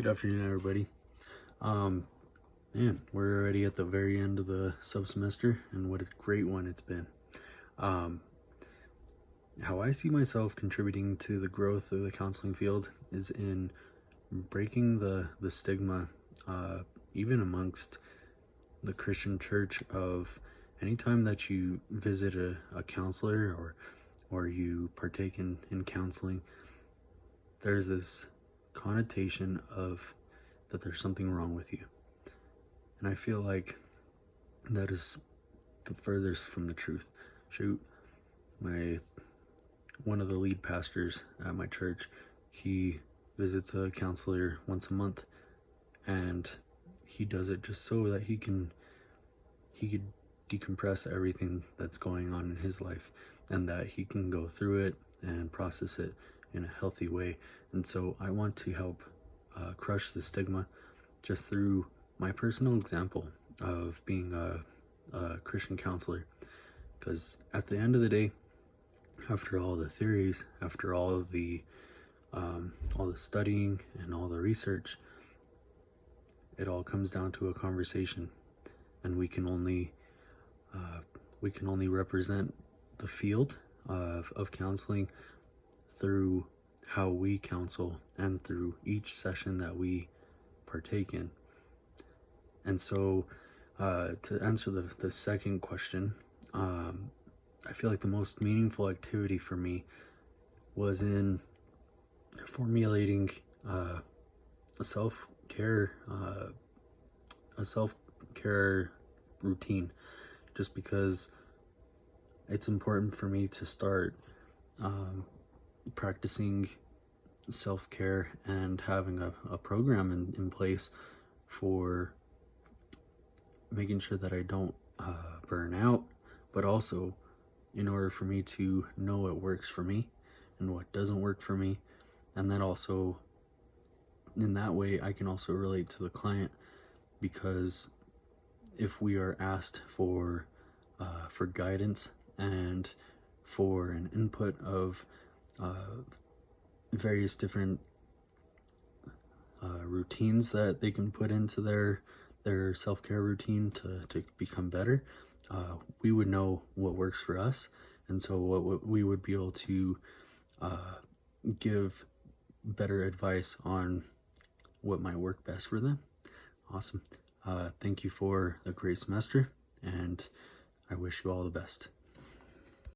Good afternoon, everybody. Man, we're already at the very end of the sub-semester, and what a great one it's been. How I see myself contributing to the growth of the counseling field is in breaking the stigma, even amongst the Christian church, of anytime that you visit a counselor or you partake in counseling, there's this connotation of that there's something wrong with you. And I feel like that is the furthest from the truth. Shoot, one of the lead pastors at my church, he visits a counselor once a month, and he does it just so that he could decompress everything that's going on in his life, and that he can go through it and process it in a healthy way. And so I want to help crush the stigma just through my personal example of being a Christian counselor. Because at the end of the day, after all the theories, after all the studying and all the research, it all comes down to a conversation, and we can only represent the field of counseling through how we counsel and through each session that we partake in. And so to answer the second question, I feel like the most meaningful activity for me was in formulating a self-care routine, just because it's important for me to start practicing self-care and having a program in place for making sure that I don't burn out, but also in order for me to know what works for me and what doesn't work for me. And then also in that way I can also relate to the client, because if we are asked for guidance and for an input of various different routines that they can put into their self-care routine to become better, we would know what works for us, and so what we would be able to give better advice on what might work best for them. Awesome. Thank you for a great semester, and I wish you all the best.